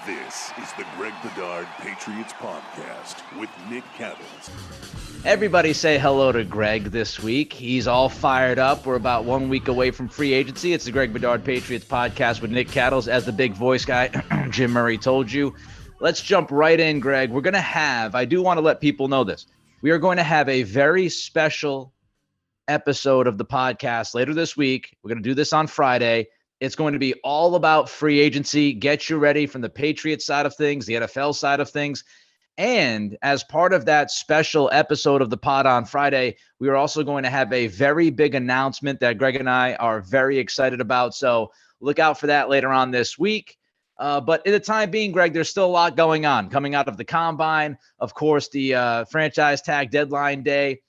This is the Greg Bedard Patriots Podcast with Nick Cattles. Everybody say hello to Greg this week. He's all fired up. We're about 1 week away from free agency. It's the Greg Bedard Patriots Podcast with Nick Cattles as the big voice guy. Jim Murray told you. Let's jump right in, Greg. We're going to have, I do want to let people know this. We are going to have a very special episode of the podcast later this week. We're going to do this on Friday. It's going to be all about free agency. Get you ready from the Patriots side of things, the NFL side of things. And as part of that special episode of the pod on Friday, we are also going to have a very big announcement that Greg and I are very excited about. So look out for that later on this week. But in the time being, Greg, there's still a lot going on coming out of the combine. Of course, the franchise tag deadline day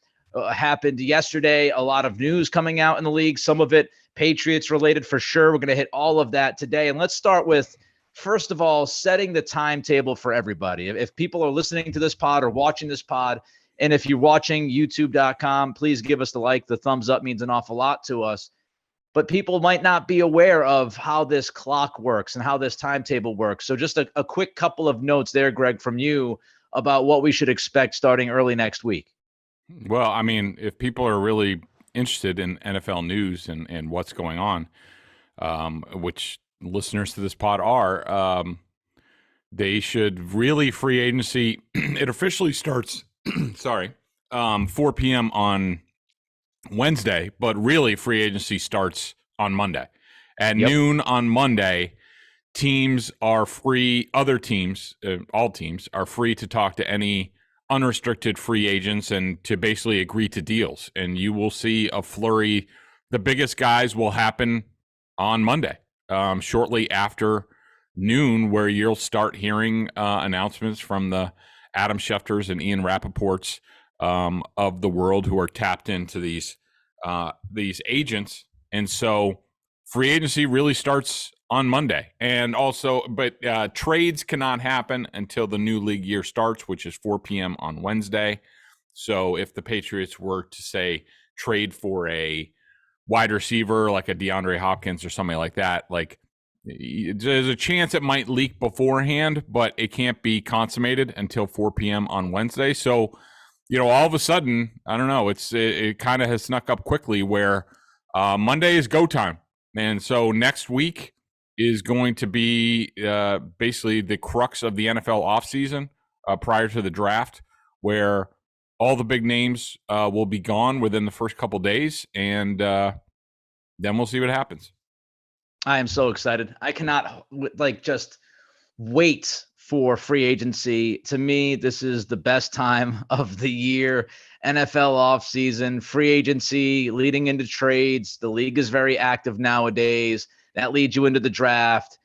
happened yesterday. A lot of news coming out in the league, some of it Patriots related for sure. We're going to hit all of that today. And let's start with, first of all, setting the timetable for everybody. If people are listening to this pod or watching this pod, and if you're watching youtube.com, please give us the like. The thumbs up means an awful lot to us. But people might not be aware of how this clock works and how this timetable works. So just a quick couple of notes there, Greg, from you about what we should expect starting early next week. Well, I mean, if people are really interested in NFL news and what's going on, which listeners to this pod are, they should really free agency. It officially starts, 4 p.m. on Wednesday, but really free agency starts on Monday. At noon on Monday, teams are free. Other teams, all teams, are free to talk to any unrestricted free agents and to basically agree to deals. And you will see a flurry. The biggest guys will happen on Monday, shortly after noon, where you'll start hearing announcements from the Adam Schefters and Ian Rappaports of the world who are tapped into these agents. And so free agency really starts on Monday. And also, but trades cannot happen until the new league year starts, which is 4 p.m. on Wednesday. So if the Patriots were to, say, trade for a wide receiver like a DeAndre Hopkins or something like that, like, there's a chance it might leak beforehand, but it can't be consummated until 4 p.m. on Wednesday. So, you know, all of a sudden, I don't know, it kind of has snuck up quickly where Monday is go time. And so next week is going to be basically the crux of the NFL offseason prior to the draft, where all the big names will be gone within the first couple days, and then we'll see what happens. I am so excited. I cannot just wait for free agency. To me, this is the best time of the year. NFL offseason, free agency, leading into trades. The league is very active nowadays. That leads you into the draft.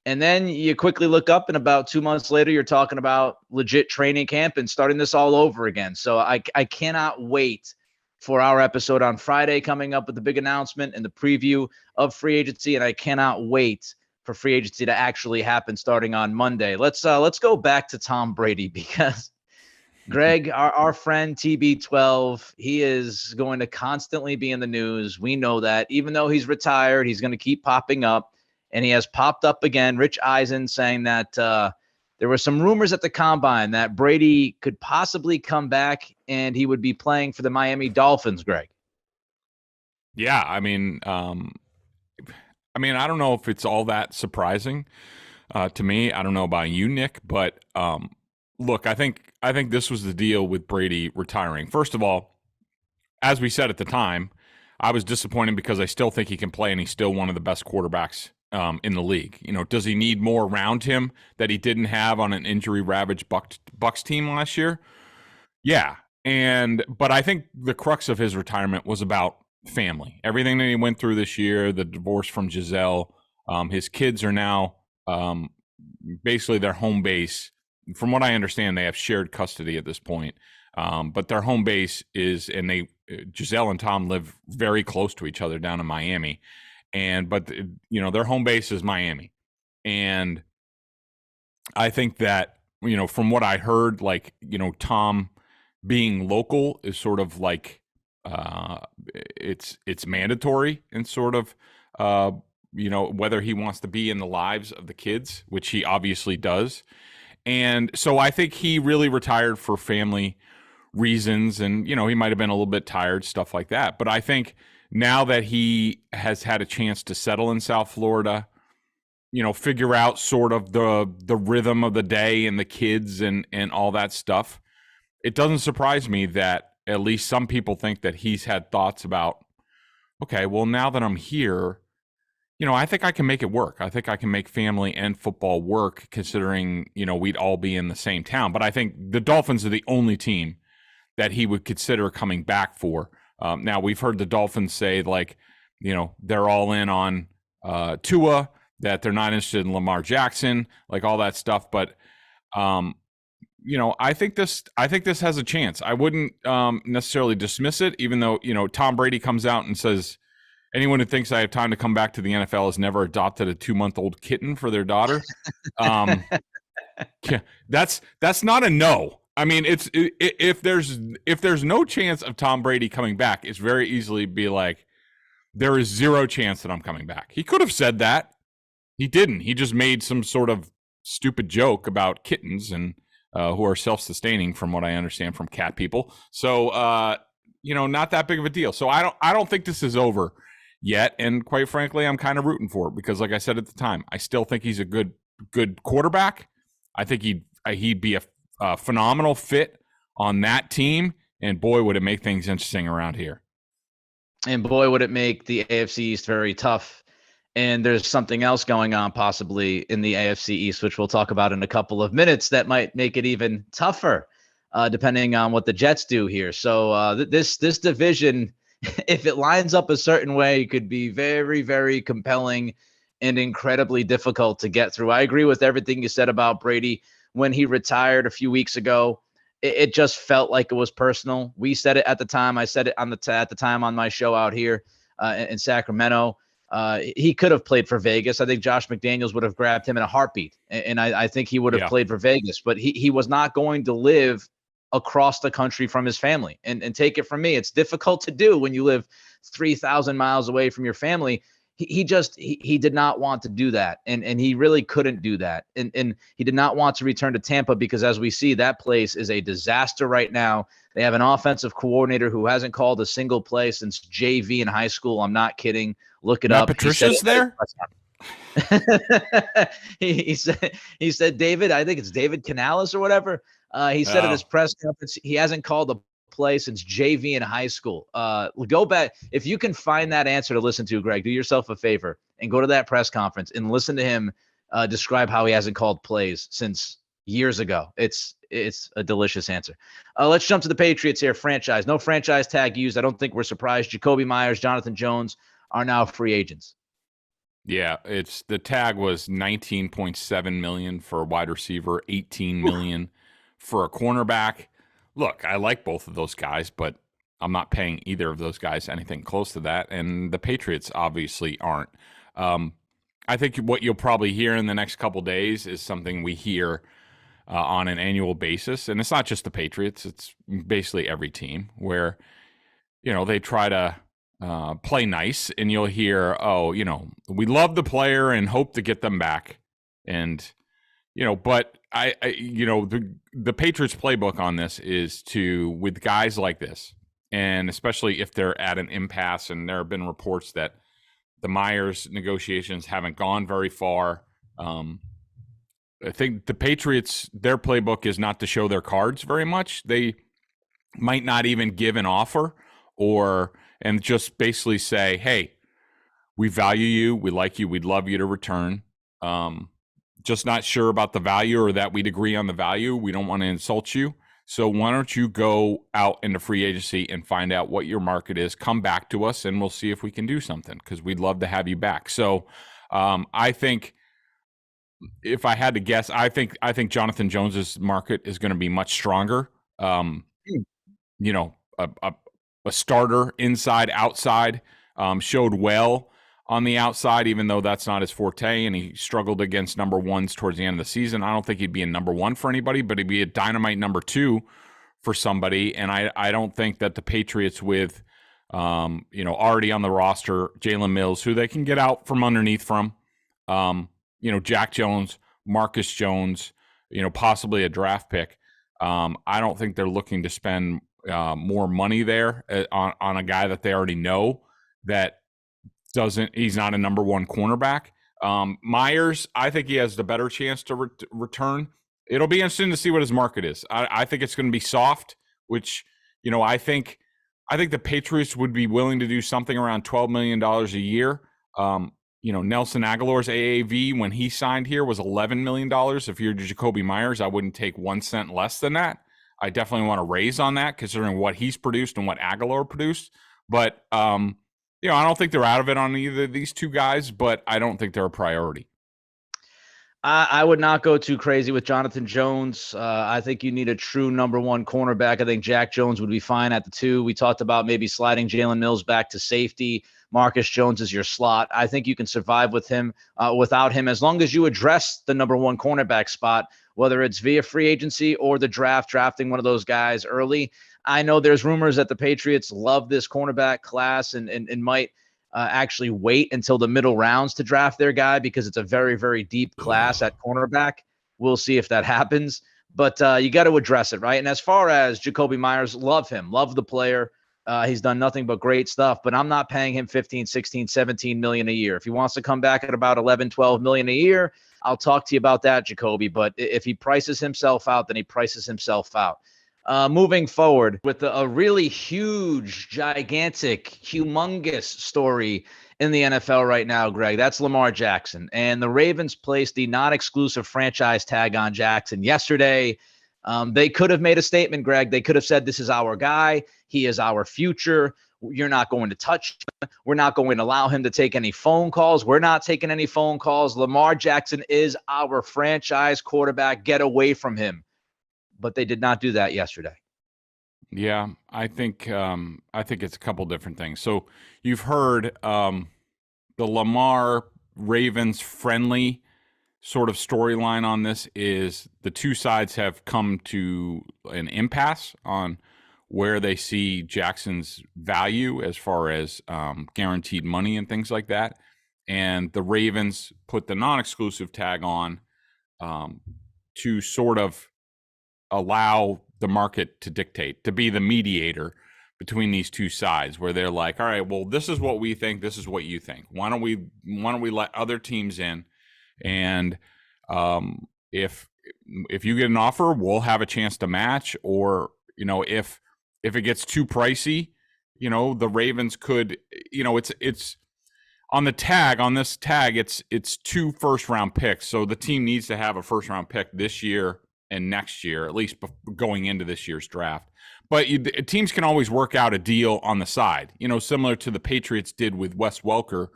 And then you quickly look up, and about 2 months later, you're talking about legit training camp and starting this all over again. So I cannot wait for our episode on Friday coming up with the big announcement and the preview of free agency. And I cannot wait for free agency to actually happen starting on Monday. Let's go back to Tom Brady, because Greg, our friend TB12, he is going to constantly be in the news. We know that. Even though he's retired, he's going to keep popping up. And he has popped up again. Rich Eisen saying that there were some rumors at the combine that Brady could possibly come back and he would be playing for the Miami Dolphins, Greg. Yeah, I mean, I don't know if it's all that surprising to me. I don't know about you, Nick, but look, I think this was the deal with Brady retiring. First of all, as we said at the time, I was disappointed because I still think he can play, and he's still one of the best quarterbacks in the league. You know, does he need more around him that he didn't have on an injury-ravaged Bucs team last year? Yeah, but I think the crux of his retirement was about family. Everything that he went through this year, the divorce from Giselle, his kids are now basically their home base. From what I understand, they have shared custody at this point. But their home base is, and Giselle and Tom live very close to each other down in Miami. But their home base is Miami. And I think that, from what I heard, Tom being local is sort of like, it's mandatory in sort of whether he wants to be in the lives of the kids, which he obviously does. And so I think he really retired for family reasons, and he might have been a little bit tired, stuff like that. But I think now that he has had a chance to settle in South Florida, figure out sort of the rhythm of the day and the kids and all that stuff, it doesn't surprise me that at least some people think that he's had thoughts about, okay, well, now that I'm here, I think I can make it work. I think I can make family and football work, considering, we'd all be in the same town. But I think the Dolphins are the only team that he would consider coming back for. Now, we've heard the Dolphins say, like, they're all in on Tua, that they're not interested in Lamar Jackson, like all that stuff. But, I think this has a chance. I wouldn't necessarily dismiss it, even though, Tom Brady comes out and says, anyone who thinks I have time to come back to the NFL has never adopted a 2-month-old kitten for their daughter. That's not a no. I mean, if there's no chance of Tom Brady coming back, it's very easily be like, there is zero chance that I'm coming back. He could have said that. He didn't. He just made some sort of stupid joke about kittens and who are self-sustaining, from what I understand from cat people. So, not that big of a deal. So I don't think this is over yet. And quite frankly, I'm kind of rooting for it because, like I said at the time, I still think he's a good quarterback. I think he'd be a phenomenal fit on that team. And boy, would it make things interesting around here. And boy, would it make the AFC East very tough. And there's something else going on possibly in the AFC East, which we'll talk about in a couple of minutes, that might make it even tougher, depending on what the Jets do here. So this division, if it lines up a certain way, could be very, very compelling and incredibly difficult to get through. I agree with everything you said about Brady. When he retired a few weeks ago, it just felt like it was personal. We said it at the time. I said it at the time on my show out here in Sacramento. He could have played for Vegas. I think Josh McDaniels would have grabbed him in a heartbeat, and I think he would have played for Vegas. But he was not going to live across the country from his family. And take it from me, it's difficult to do when you live 3,000 miles away from your family. He did not want to do that, and he really couldn't do that. And he did not want to return to Tampa because, as we see, that place is a disaster right now. They have an offensive coordinator who hasn't called a single play since JV in high school. I'm not kidding. Look it up. Patricia's there? he said, David, I think it's David Canales or whatever. He said at his press conference, he hasn't called a play since JV in high school. Go back. If you can find that answer to listen to, Greg, do yourself a favor and go to that press conference and listen to him describe how he hasn't called plays since years ago. It's a delicious answer. Let's jump to the Patriots here. Franchise. No franchise tag used. I don't think we're surprised. Jakobi Meyers, Jonathan Jones are now free agents. Yeah, the tag was $19.7 million for a wide receiver, $18 million for a cornerback. Look, I like both of those guys, but I'm not paying either of those guys anything close to that, and the Patriots obviously aren't. I think what you'll probably hear in the next couple days is something we hear on an annual basis, and it's not just the Patriots; it's basically every team where they try to play nice, and you'll hear, we love the player and hope to get them back, and but the Patriots playbook on this is with guys like this, and especially if they're at an impasse, and there have been reports that the Myers negotiations haven't gone very far. I think the Patriots, their playbook is not to show their cards very much. They might not even give an offer and just basically say, hey, we value you, we like you, we'd love you to return. Just not sure about the value, or that we'd agree on the value. We don't want to insult you. So why don't you go out into free agency and find out what your market is, come back to us, and we'll see if we can do something, because we'd love to have you back. So I think, if I had to guess, I think Jonathan Jones's market is going to be much stronger. A starter inside, outside, showed well on the outside, even though that's not his forte, and he struggled against number ones towards the end of the season. I don't think he'd be a number one for anybody, but he'd be a dynamite number two for somebody. And I don't think that the Patriots, with already on the roster, Jalen Mills, who they can get out from underneath from, Jack Jones, Marcus Jones, possibly a draft pick. I don't think they're looking to spend more money there on a guy that they already know that he's not a number one cornerback. Myers, I think he has the better chance to return. It'll be interesting to see what his market is. I think it's going to be soft, which, I think the Patriots would be willing to do something around $12 million a year. Nelson Aguilar's AAV when he signed here was $11 million. If you're Jakobi Meyers, I wouldn't take 1 cent less than that. I definitely want to raise on that considering what he's produced and what Aguilar produced. But, I don't think they're out of it on either of these two guys, but I don't think they're a priority. I would not go too crazy with Jonathan Jones. I think you need a true number one cornerback. I think Jack Jones would be fine at the 2. We talked about maybe sliding Jalen Mills back to safety. Marcus Jones is your slot. I think you can survive with him, without him, as long as you address the number one cornerback spot, whether it's via free agency or the drafting one of those guys early. I know there's rumors that the Patriots love this cornerback class and might actually wait until the middle rounds to draft their guy because it's a very, very deep class at cornerback. We'll see if that happens. But you got to address it, right? And as far as Jakobi Meyers, love him. Love the player. He's done nothing but great stuff, but I'm not paying him 15, 16, 17 million a year. If he wants to come back at about 11, 12 million a year, I'll talk to you about that, Jakobi. But if he prices himself out, then he prices himself out. Moving forward with a really huge, gigantic, humongous story in the NFL right now, Greg, that's Lamar Jackson. And the Ravens placed the non-exclusive franchise tag on Jackson yesterday. They could have made a statement, Greg. They could have said, this is our guy. He is our future. You're not going to touch him. We're not going to allow him to take any phone calls. We're not taking any phone calls. Lamar Jackson is our franchise quarterback. Get away from him. But they did not do that yesterday. Yeah, I think it's a couple different things. So you've heard the Lamar Ravens friendly sort of storyline on this is the two sides have come to an impasse on where they see Jackson's value as far as guaranteed money and things like that. And the Ravens put the non-exclusive tag on to sort of allow the market to dictate, to be the mediator between these two sides, where they're like, all right, well, this is what we think, this is what you think. Why don't we let other teams in? And if you get an offer, we'll have a chance to match. Or, if it gets too pricey, the Ravens could, it's on the tag, on this tag, it's 2 first-round picks. So the team needs to have a first-round pick this year and next year, at least going into this year's draft. But teams can always work out a deal on the side, similar to the Patriots did with Wes Welker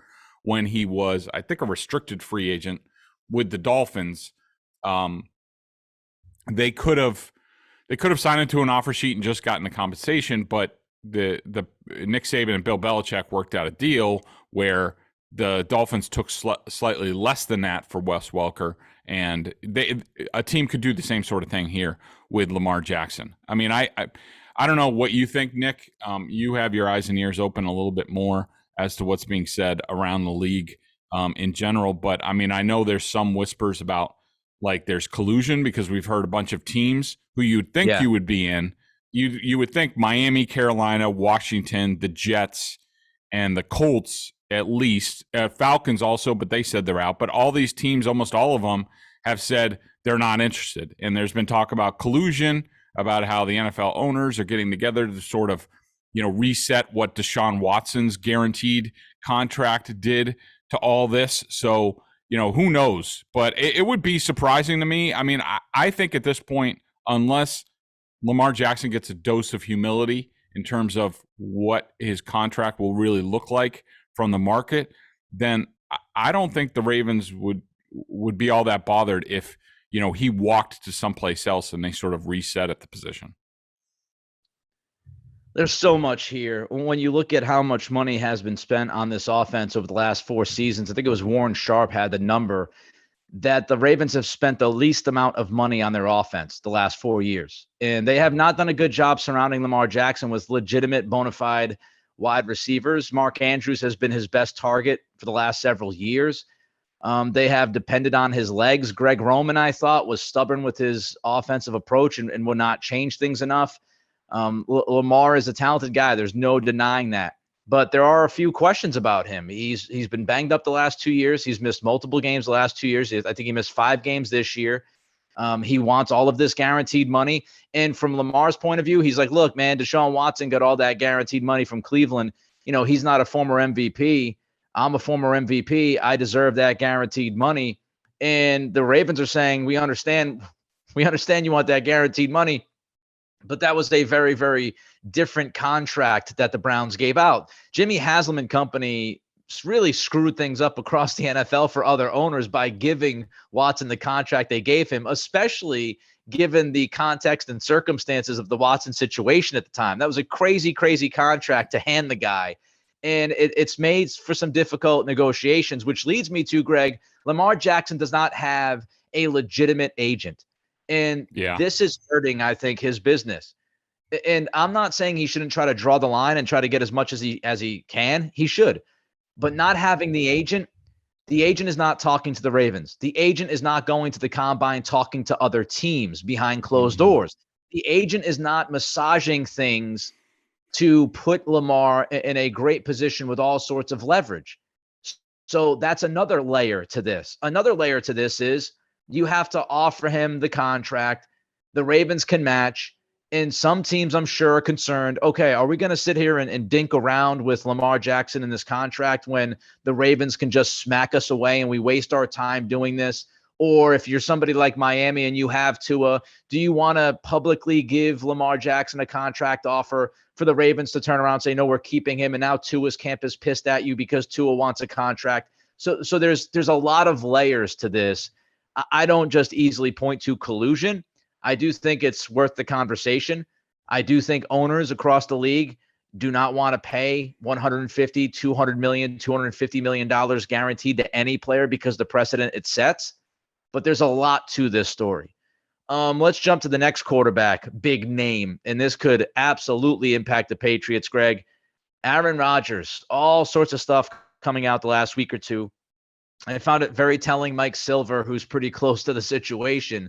when he was, I think, a restricted free agent with the Dolphins. They could have signed into an offer sheet and just gotten the compensation, but the Nick Saban and Bill Belichick worked out a deal where the Dolphins took slightly less than that for Wes Welker, and a team could do the same sort of thing here with Lamar Jackson. I mean, I don't know what you think, Nick. You have your eyes and ears open a little bit more as to what's being said around the league in general, but I mean, I know there's some whispers about like there's collusion because we've heard a bunch of teams who you'd think you would be in. You would think Miami, Carolina, Washington, the Jets, and the Colts at least. Falcons also, but they said they're out. But all these teams, almost all of them, have said they're not interested. And there's been talk about collusion, about how the NFL owners are getting together to sort of, reset what Deshaun Watson's guaranteed contract did to all this. So, who knows? But it would be surprising to me. I mean, I think at this point, unless Lamar Jackson gets a dose of humility in terms of what his contract will really look like from the market, then I don't think the Ravens would be all that bothered if, he walked to someplace else and they sort of reset at the position. There's so much here. When you look at how much money has been spent on this offense over the last 4 seasons, I think it was Warren Sharp had the number that the Ravens have spent the least amount of money on their offense the last 4 years. And they have not done a good job surrounding Lamar Jackson with legitimate, bona fide wide receivers. Mark Andrews has been his best target for the last several years. They have depended on his legs. Greg Roman, I thought, was stubborn with his offensive approach and would not change things enough. Lamar is a talented guy. There's no denying that. But there are a few questions about him. He's been banged up the last 2 years. He's missed multiple games the last 2 years. I think he missed 5 games this year. He wants all of this guaranteed money. And from Lamar's point of view, he's like, look, man, Deshaun Watson got all that guaranteed money from Cleveland. He's not a former MVP. I'm a former MVP. I deserve that guaranteed money. And the Ravens are saying, we understand you want that guaranteed money. But that was a very, very different contract that the Browns gave out. Jimmy Haslam and company really screwed things up across the NFL for other owners by giving Watson the contract they gave him, especially given the context and circumstances of the Watson situation at the time. That was a crazy, crazy contract to hand the guy. And it's made for some difficult negotiations, which leads me to, Greg, Lamar Jackson does not have a legitimate agent. And this is hurting, I think, his business. And I'm not saying he shouldn't try to draw the line and try to get as much as he can. He should. But not having the agent is not talking to the Ravens. The agent is not going to the combine talking to other teams behind closed doors. The agent is not massaging things to put Lamar in a great position with all sorts of leverage. So that's another layer to this. Another layer to this is you have to offer him the contract. The Ravens can match. And some teams, I'm sure, are concerned, okay, are we going to sit here and dink around with Lamar Jackson in this contract when the Ravens can just smack us away and we waste our time doing this? Or if you're somebody like Miami and you have Tua, do you want to publicly give Lamar Jackson a contract offer for the Ravens to turn around and say, no, we're keeping him, and now Tua's camp is pissed at you because Tua wants a contract? So there's a lot of layers to this. I don't just easily point to collusion. I do think it's worth the conversation. I do think owners across the league do not want to pay $150, $200 million, $250 million guaranteed to any player because the precedent it sets. But there's a lot to this story. Let's jump to the next quarterback, big name, and this could absolutely impact the Patriots, Greg. Aaron Rodgers, all sorts of stuff coming out the last week or two. I found it very telling. Mike Silver, who's pretty close to the situation,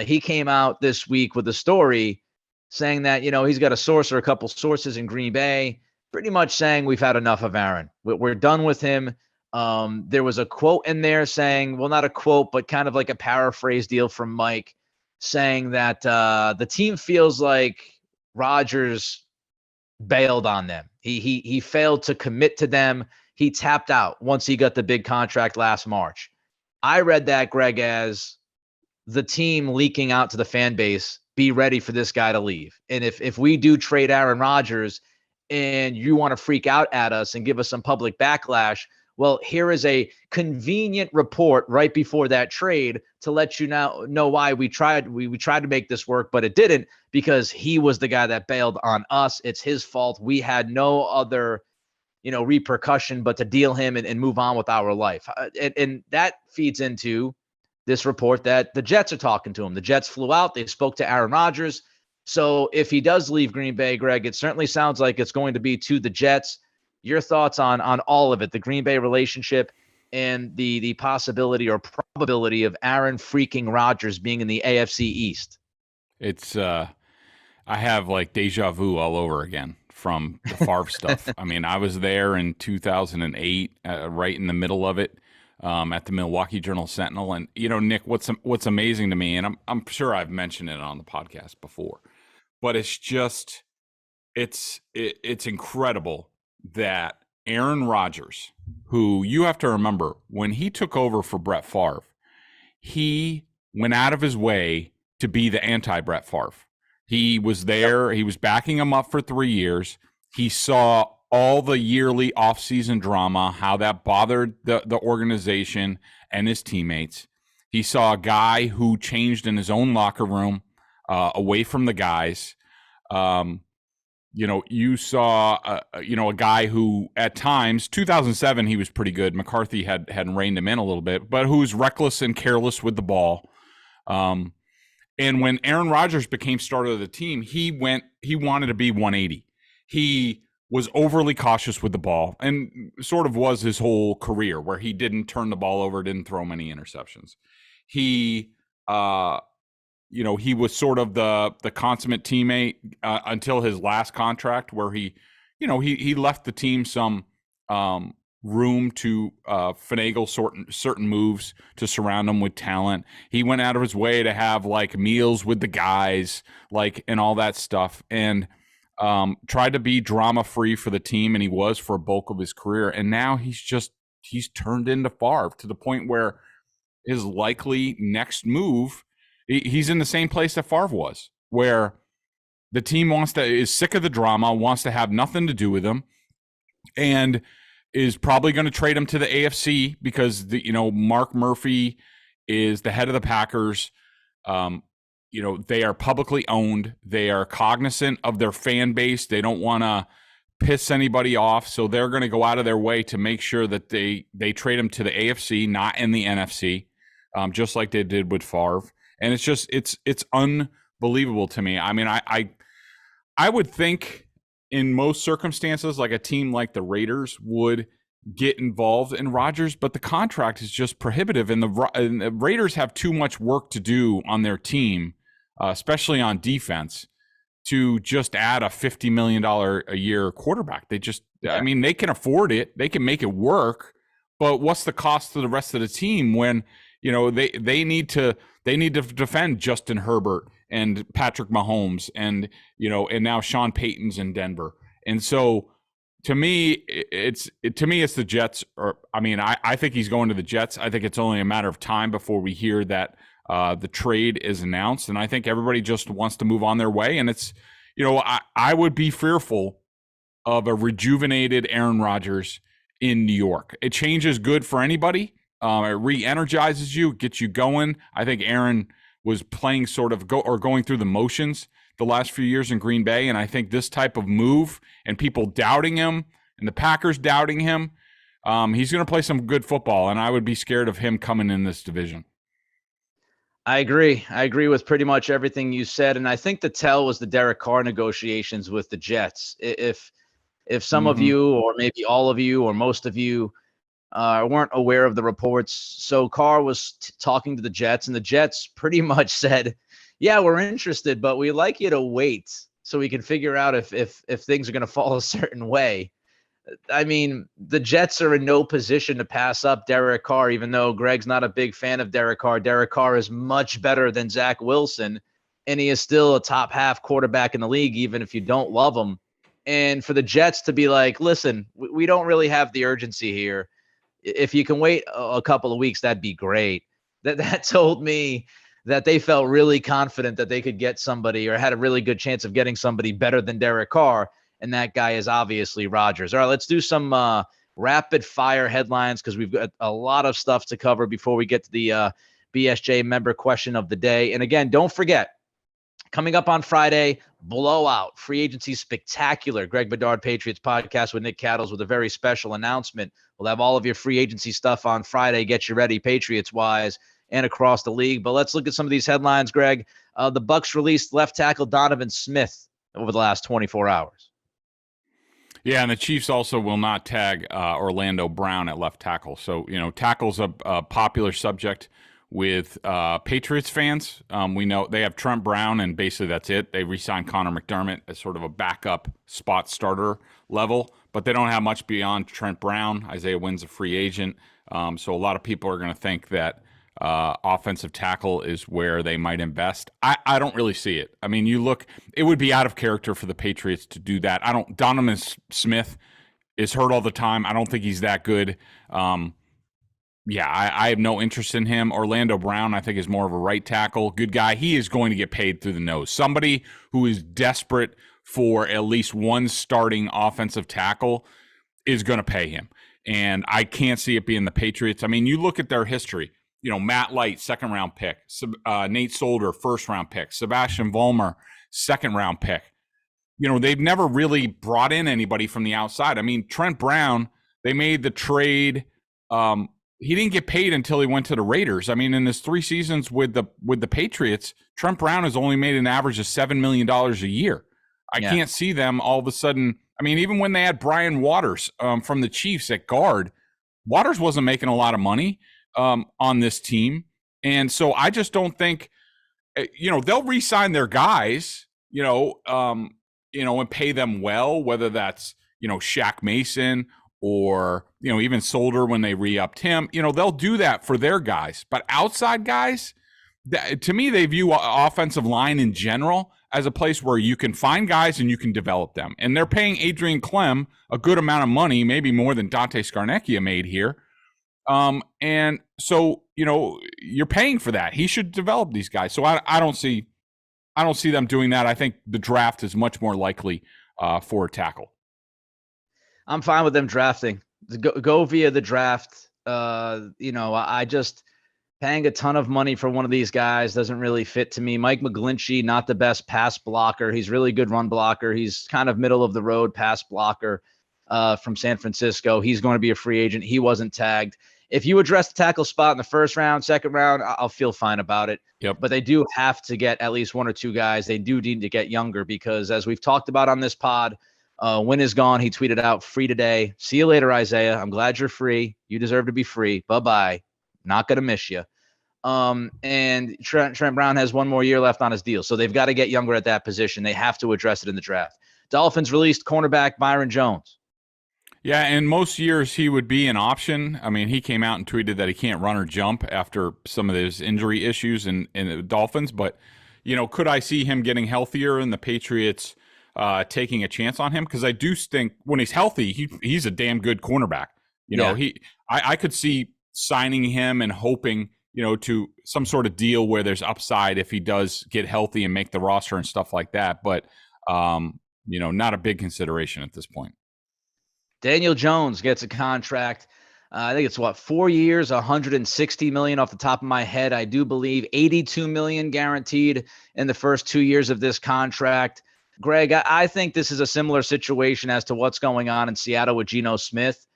he came out this week with a story saying that, he's got a source or a couple sources in Green Bay, pretty much saying we've had enough of Aaron. We're done with him. There was a quote in there saying, well, not a quote, but kind of like a paraphrase deal from Mike saying that the team feels like Rodgers bailed on them. He failed to commit to them. He tapped out once he got the big contract last March. I read that, Greg, as the team leaking out to the fan base, be ready for this guy to leave. And if we do trade Aaron Rodgers and you want to freak out at us and give us some public backlash, well, here is a convenient report right before that trade to let you know why we tried to make this work, but it didn't, because he was the guy that bailed on us. It's his fault. We had no other repercussion but to deal him and move on with our life. And that feeds into this report that the Jets are talking to him. The Jets flew out. They spoke to Aaron Rodgers. So if he does leave Green Bay, Greg, it certainly sounds like it's going to be to the Jets. Your thoughts on all of it, the Green Bay relationship and the possibility or probability of Aaron freaking Rodgers being in the AFC East? It's I have like deja vu all over again from the Favre stuff. I mean, I was there in 2008, right in the middle of it, at the Milwaukee Journal-Sentinel. And, Nick, what's amazing to me, and I'm sure I've mentioned it on the podcast before, but it's just, it's incredible that Aaron Rodgers, who you have to remember, when he took over for Brett Favre, he went out of his way to be the anti-Brett Favre. He was there. He was backing him up for 3 years. He saw all the yearly offseason drama, how that bothered the organization and his teammates. He saw a guy who changed in his own locker room, away from the guys. You saw, a guy who at times, 2007, he was pretty good. McCarthy had reined him in a little bit, but who was reckless and careless with the ball. And when Aaron Rodgers became starter of the team, he wanted to be 180. He was overly cautious with the ball, and sort of was his whole career, where he didn't turn the ball over, didn't throw many interceptions. He, he was sort of the consummate teammate until his last contract, where he left the team some room to finagle certain moves to surround him with talent. He went out of his way to have like meals with the guys, like, and all that stuff, and tried to be drama free for the team, and he was for a bulk of his career. And now he's turned into Favre, to the point where his likely next move, he's in the same place that Favre was, where the team is sick of the drama, wants to have nothing to do with him, and is probably going to trade him to the AFC because Mark Murphy is the head of the Packers. They are publicly owned. They are cognizant of their fan base. They don't want to piss anybody off, so they're going to go out of their way to make sure that they trade him to the AFC, not in the NFC, just like they did with Favre. And it's unbelievable to me. I mean, I would think in most circumstances, like a team like the Raiders would get involved in Rodgers, but the contract is just prohibitive, and the Raiders have too much work to do on their team, especially on defense, to just add a $50 million a year quarterback. They can afford it. They can make it work, but what's the cost to the rest of the team when, they need to defend Justin Herbert and Patrick Mahomes and now Sean Payton's in Denver. And so to me, it's the Jets. I think he's going to the Jets. I think it's only a matter of time before we hear that the trade is announced. And I think everybody just wants to move on their way. And it's, I would be fearful of a rejuvenated Aaron Rodgers in New York. A change is good for anybody. It re-energizes you, gets you going. I think Aaron was playing going through the motions the last few years in Green Bay, and I think this type of move and people doubting him and the Packers doubting him, he's going to play some good football, and I would be scared of him coming in this division. I agree. I agree with pretty much everything you said, and I think the tell was the Derek Carr negotiations with the Jets. If some of you, or maybe all of you, or most of you, weren't aware of the reports, so Carr was talking to the Jets, and the Jets pretty much said, yeah, we're interested, but we'd like you to wait so we can figure out if things are going to fall a certain way. I mean, the Jets are in no position to pass up Derek Carr, even though Greg's not a big fan of Derek Carr. Derek Carr is much better than Zach Wilson, and he is still a top half quarterback in the league, even if you don't love him. And for the Jets to be like, listen, we don't really have the urgency here. If you can wait a couple of weeks, that'd be great. That told me that they felt really confident that they could get somebody, or had a really good chance of getting somebody better than Derek Carr, and that guy is obviously Rodgers. All right, let's do some rapid fire headlines, because we've got a lot of stuff to cover before we get to the BSJ member question of the day. And again, don't forget, coming up on Friday, blowout, free agency spectacular, Greg Bedard Patriots Podcast with Nick Cattles, with a very special announcement. We'll have all of your free agency stuff on Friday. Get you ready, Patriots-wise, and across the league. But let's look at some of these headlines, Greg. The Bucs released left tackle Donovan Smith over the last 24 hours. Yeah, and the Chiefs also will not tag Orlando Brown at left tackle. So, tackle's a popular subject with Patriots fans. We know they have Trent Brown, and basically that's it. They re-signed Conor McDermott as sort of a backup spot starter level, but they don't have much beyond Trent Brown. Isaiah Wynn's a free agent. So a lot of people are going to think that offensive tackle is where they might invest. I don't really see it. I mean, it would be out of character for the Patriots to do that. Donovan Smith is hurt all the time. I don't think he's that good. I have no interest in him. Orlando Brown, I think, is more of a right tackle. Good guy. He is going to get paid through the nose. Somebody who is desperate for at least one starting offensive tackle is going to pay him. And I can't see it being the Patriots. I mean, you look at their history. Matt Light, second-round pick. Nate Solder, first-round pick. Sebastian Vollmer, second-round pick. They've never really brought in anybody from the outside. I mean, Trent Brown, they made the trade. He didn't get paid until he went to the Raiders. I mean, in his 3 seasons with the Patriots, Trent Brown has only made an average of $7 million a year. I can't see them all of a sudden. I mean, even when they had Brian Waters from the Chiefs at guard, Waters wasn't making a lot of money on this team. And so I just don't think, they'll re-sign their guys, and pay them well, whether that's, Shaq Mason or, even Solder when they re-upped him, they'll do that for their guys. But outside guys, to me, they view offensive line in general as a place where you can find guys and you can develop them. And they're paying Adrian Clem a good amount of money, maybe more than Dante Scarnecchia made here. And so, you're paying for that. He should develop these guys. So I don't see them doing that. I think the draft is much more likely for a tackle. I'm fine with them drafting. Go via the draft. I just paying a ton of money for one of these guys doesn't really fit to me. Mike McGlinchey, not the best pass blocker. He's really good run blocker. He's kind of middle of the road pass blocker from San Francisco. He's going to be a free agent. He wasn't tagged. If you address the tackle spot in the first round, second round, I'll feel fine about it. Yep. But they do have to get at least one or two guys. They do need to get younger because, as we've talked about on this pod, Win is gone. He tweeted out, free today. See you later, Isaiah. I'm glad you're free. You deserve to be free. Bye-bye. Not going to miss you. And Trent Brown has one more year left on his deal. So they've got to get younger at that position. They have to address it in the draft. Dolphins released cornerback Byron Jones. Yeah, and most years he would be an option. I mean, he came out and tweeted that he can't run or jump after some of his injury issues in the Dolphins. But, could I see him getting healthier and the Patriots taking a chance on him? Because I do think when he's healthy, he's a damn good cornerback. I could see signing him and hoping, to some sort of deal where there's upside if he does get healthy and make the roster and stuff like that. But, not a big consideration at this point. Daniel Jones gets a contract. I think it's 4 years, $160 million off the top of my head. I do believe $82 million guaranteed in the first 2 years of this contract. Greg, I think this is a similar situation as to what's going on in Seattle with Geno Smith.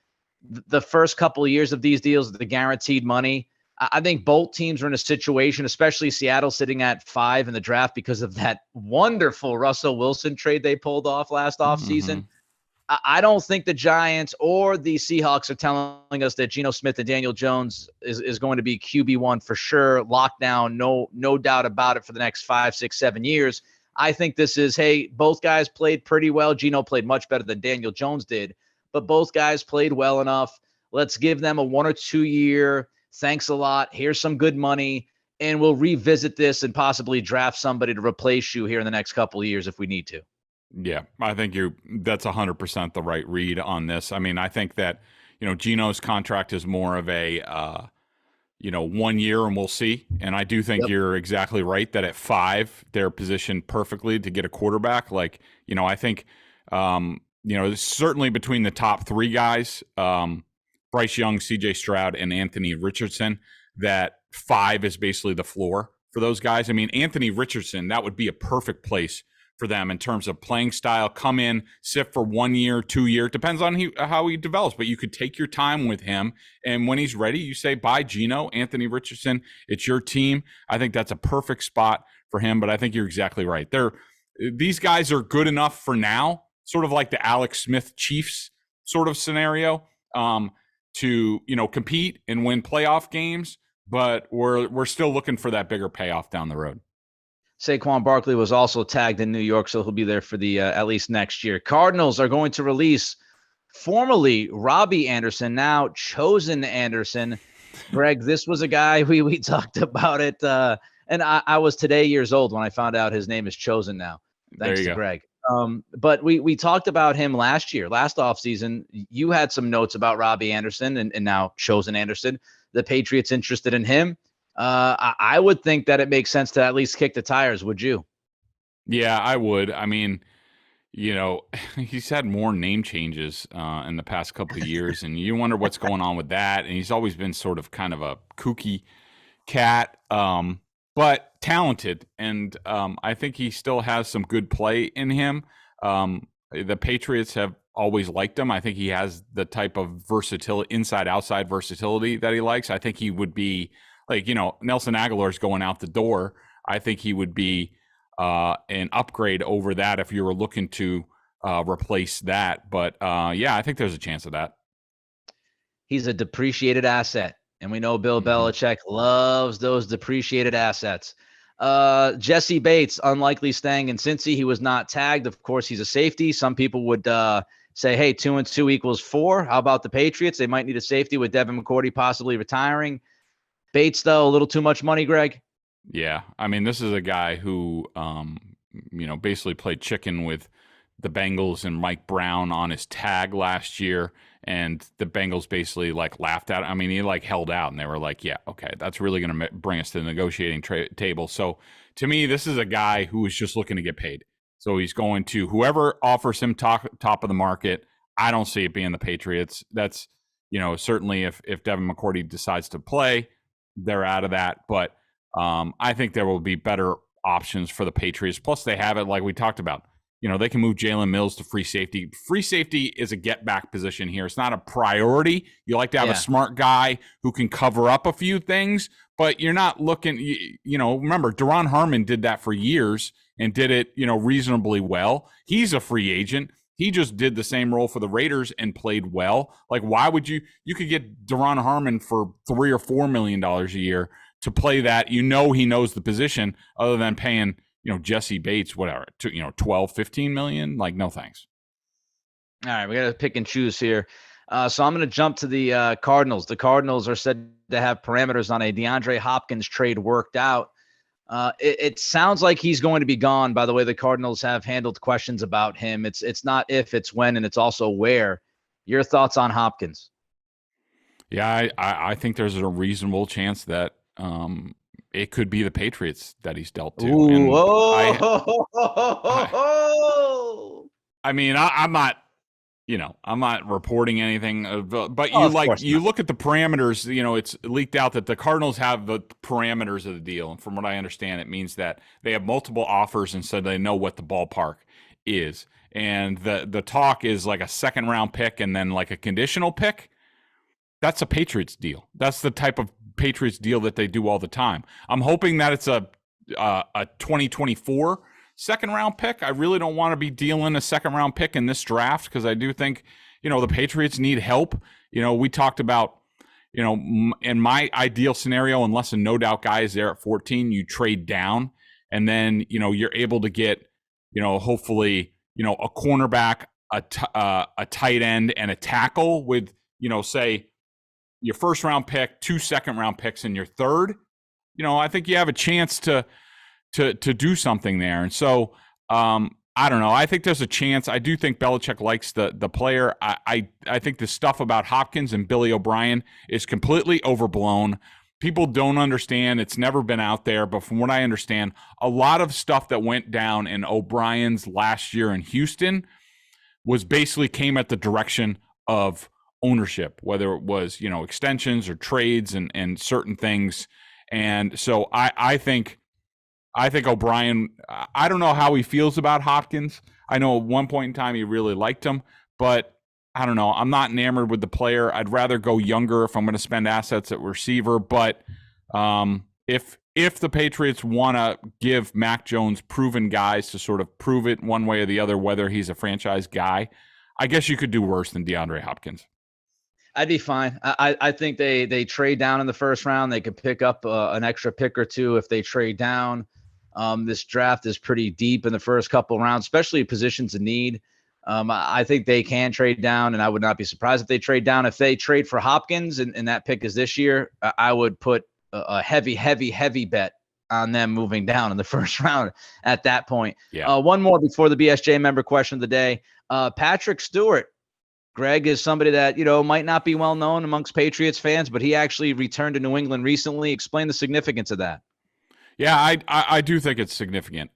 The first couple of years of these deals, the guaranteed money, I think both teams are in a situation, especially Seattle sitting at 5 in the draft because of that wonderful Russell Wilson trade they pulled off last offseason. Mm-hmm. I don't think the Giants or the Seahawks are telling us that Geno Smith and Daniel Jones is going to be QB1 for sure. Lockdown, no doubt about it for the next 5, 6, 7 years. I think this is, hey, both guys played pretty well. Geno played much better than Daniel Jones did, but both guys played well enough. Let's give them a 1 or 2 year. Thanks a lot. Here's some good money, and we'll revisit this and possibly draft somebody to replace you here in the next couple of years if we need to. Yeah, I think that's 100% the right read on this. I mean, I think that, Geno's contract is more of a, 1 year and we'll see. And I do think You're exactly right that at 5, they're positioned perfectly to get a quarterback. Like, I think, certainly between the top 3 guys, Bryce Young, CJ Stroud, and Anthony Richardson, that 5 is basically the floor for those guys. I mean, Anthony Richardson, that would be a perfect place for them in terms of playing style. Come in, sit for 1 year, 2 year, depends on how he develops, but you could take your time with him. And when he's ready, you say, bye, Geno, Anthony Richardson, it's your team. I think that's a perfect spot for him, but I think you're exactly right. These guys are good enough for now, sort of like the Alex Smith Chiefs sort of scenario, to, compete and win playoff games, but we're still looking for that bigger payoff down the road. Saquon Barkley was also tagged in New York, so he'll be there for the at least next year. Cardinals are going to release formerly Robbie Anderson, now Chosen Anderson. Greg, this was a guy we talked about it, and I was today years old when I found out his name is Chosen now. Thanks to Greg. But we talked about him last offseason. You had some notes about Robbie Anderson and now Chosen Anderson. The Patriots interested in him. I would think that it makes sense to at least kick the tires. Would you? Yeah, I would. I mean, he's had more name changes in the past couple of years, and you wonder what's going on with that. And he's always been sort of kind of a kooky cat, but talented. And I think he still has some good play in him. The Patriots have always liked him. I think he has the type of versatility, inside-outside versatility that he likes. I think he would be, like, Nelson Aguilar's going out the door. I think he would be an upgrade over that if you were looking to replace that. But yeah, I think there's a chance of that. He's a depreciated asset, and we know Bill Belichick loves those depreciated assets. Jesse Bates, unlikely staying in Cincy. He was not tagged. Of course, he's a safety. Some people would say, hey, 2 and 2 equals 4. How about the Patriots? They might need a safety with Devin McCourty possibly retiring. Bates, though, a little too much money, Greg. Yeah. I mean, this is a guy who, basically played chicken with the Bengals and Mike Brown on his tag last year. And the Bengals basically laughed at him. I mean, he held out, and they were like, yeah, okay, that's really going to bring us to the negotiating table. So to me, this is a guy who is just looking to get paid. So he's going to whoever offers him top of the market. I don't see it being the Patriots. That's, certainly if Devin McCourty decides to play, they're out of that. But I think there will be better options for the Patriots. Plus, they have it like we talked about. They can move Jalen Mills to free safety. Free safety is a get-back position here. It's not a priority. You like to have a smart guy who can cover up a few things, but you're not looking, remember, Duron Harmon did that for years and did it, reasonably well. He's a free agent. He just did the same role for the Raiders and played well. Why would you could get Duron Harmon for $3 or $4 million a year to play that. He knows the position other than paying, Jesse Bates, whatever, 12, 15 million. No, thanks. All right, we got to pick and choose here. So I'm going to jump to the Cardinals. The Cardinals are said to have parameters on a DeAndre Hopkins trade worked out. It sounds like he's going to be gone. By the way, the Cardinals have handled questions about him. It's not if, it's when, and it's also where. Your thoughts on Hopkins? Yeah, I think there's a reasonable chance that it could be the Patriots that he's dealt to. Ooh, I'm not, I'm not reporting anything, but you look at the parameters, it's leaked out that the Cardinals have the parameters of the deal. And from what I understand, it means that they have multiple offers and so they know what the ballpark is. And the talk is a second round pick and then a conditional pick. That's a Patriots deal. That's the type of Patriots deal that they do all the time. I'm hoping that it's a 2024 second round pick. I really don't want to be dealing a second round pick in this draft because I do think, the Patriots need help. We talked about, in my ideal scenario, unless a no doubt guy is there at 14, you trade down and then, you're able to get, hopefully, a cornerback, a tight end and a tackle with, say, your first round pick, 2 second round picks, and your third, I think you have a chance to do something there. And so, I don't know. I think there's a chance. I do think Belichick likes the player. I think the stuff about Hopkins and Billy O'Brien is completely overblown. People don't understand. It's never been out there. But from what I understand, a lot of stuff that went down in O'Brien's last year in Houston was basically came at the direction of ownership, whether it was, extensions or trades and certain things. And so I think O'Brien, I don't know how he feels about Hopkins. I know at one point in time he really liked him, but I don't know. I'm not enamored with the player. I'd rather go younger if I'm going to spend assets at receiver. But if the Patriots want to give Mac Jones proven guys to sort of prove it one way or the other, whether he's a franchise guy, I guess you could do worse than DeAndre Hopkins. I'd be fine. I think they trade down in the first round. They could pick up an extra pick or two if they trade down. This draft is pretty deep in the first couple rounds, especially positions of need. I think they can trade down, and I would not be surprised if they trade down. If they trade for Hopkins and that pick is this year, I would put a heavy bet on them moving down in the first round at that point. Yeah. One more before the BSJ member question of the day. Patrick Stewart. Greg is somebody that, might not be well known amongst Patriots fans, but he actually returned to New England recently. Explain the significance of that. Yeah, I do think it's significant.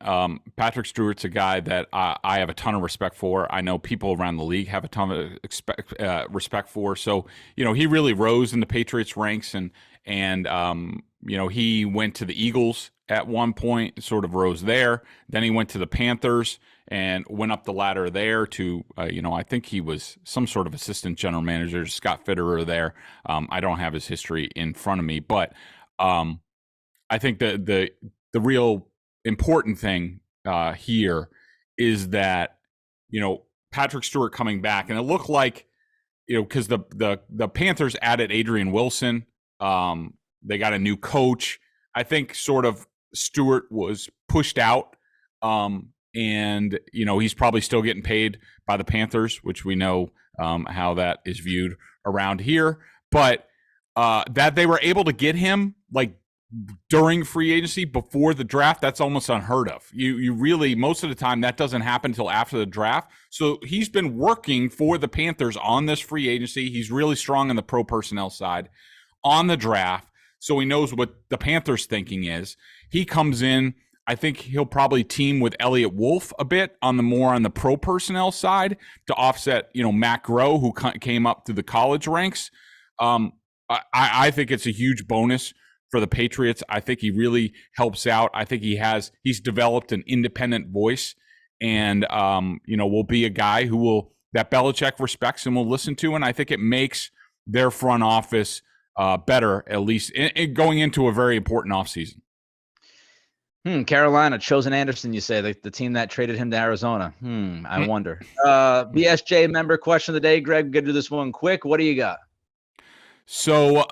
Patrick Stewart's a guy that I have a ton of respect for. I know people around the league have a ton of respect for. So, he really rose in the Patriots ranks and he went to the Eagles at one point, sort of rose there. Then he went to the Panthers and went up the ladder there to, I think he was some sort of assistant general manager, Scott Fitterer there. I don't have his history in front of me, but I think the real important thing here is that, Patrick Stewart coming back, and it looked like, because the Panthers added Adrian Wilson. They got a new coach. I think sort of Stewart was pushed out, and he's probably still getting paid by the Panthers, which we know how that is viewed around here. But that they were able to get him like during free agency before the draft, that's almost unheard of. You really, most of the time, that doesn't happen until after the draft. So he's been working for the Panthers on this free agency. He's really strong on the pro personnel side on the draft. So he knows what the Panthers' thinking is. He comes in. I think he'll probably team with Elliott Wolf a bit on the pro personnel side to offset, Matt Groh, who came up through the college ranks. I think it's a huge bonus for the Patriots. I think he really helps out. I think he's developed an independent voice, and will be a guy that Belichick respects and will listen to. And I think it makes their front office better, at least going into a very important offseason. Carolina, Chosen Anderson, you say, the team that traded him to Arizona. I wonder. BSJ member question of the day, Greg. We're going to do this one quick. What do you got? So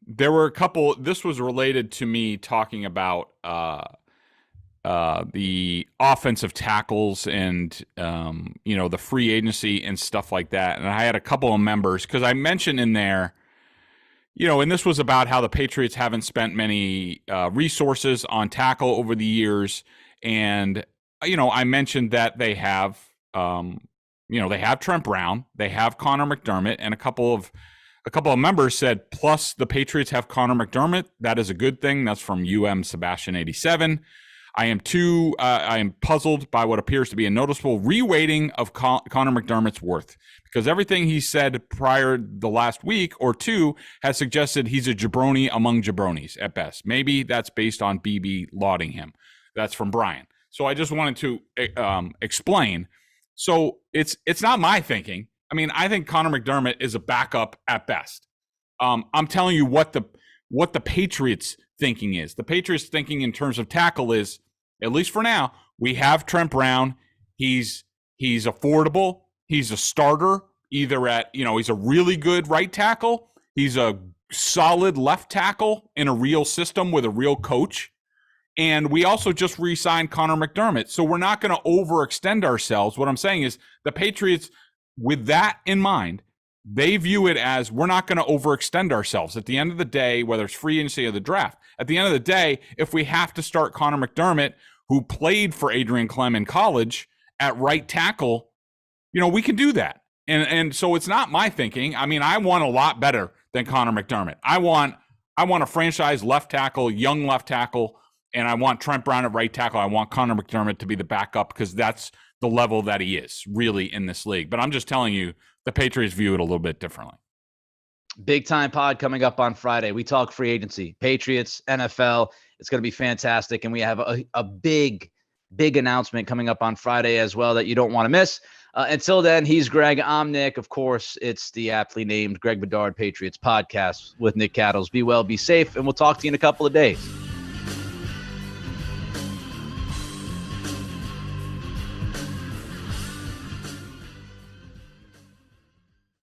there were a couple. This was related to me talking about the offensive tackles and, the free agency and stuff like that. And I had a couple of members because I mentioned in there, and this was about how the Patriots haven't spent many resources on tackle over the years. And, I mentioned that they have, they have Trent Brown, they have Conor McDermott, and a couple of members said, plus the Patriots have Conor McDermott. That is a good thing. That's from Sebastian 87. I am puzzled by what appears to be a noticeable reweighting of Conor McDermott's worth, because everything he said prior the last week or two has suggested he's a jabroni among jabronis at best. Maybe that's based on BB lauding him. That's from Brian. So I just wanted to explain. So it's not my thinking. I mean, I think Conor McDermott is a backup at best. I'm telling you what the Patriots' thinking is. The Patriots' thinking in terms of tackle is, at least for now, we have Trent Brown. He's affordable. He's a starter, either at, he's a really good right tackle. He's a solid left tackle in a real system with a real coach. And we also just re-signed Conor McDermott. So we're not going to overextend ourselves. What I'm saying is the Patriots, with that in mind, they view it as we're not going to overextend ourselves. At the end of the day, whether it's free agency or the draft, at the end of the day, if we have to start Conor McDermott, who played for Adrian Clem in college at right tackle, we can do that. And so it's not my thinking. I mean, I want a lot better than Conor McDermott. I want a franchise left tackle, young left tackle, and I want Trent Brown at right tackle. I want Conor McDermott to be the backup because that's the level that he is really in this league. But I'm just telling you, the Patriots view it a little bit differently. Big time pod coming up on Friday. We talk free agency, Patriots, NFL. It's going to be fantastic. And we have a big announcement coming up on Friday as well that you don't want to miss. Until then, he's Greg. I'm Nick. Of course, it's the aptly named Greg Bedard Patriots Podcast with Nick Cattles. Be well, be safe, and we'll talk to you in a couple of days.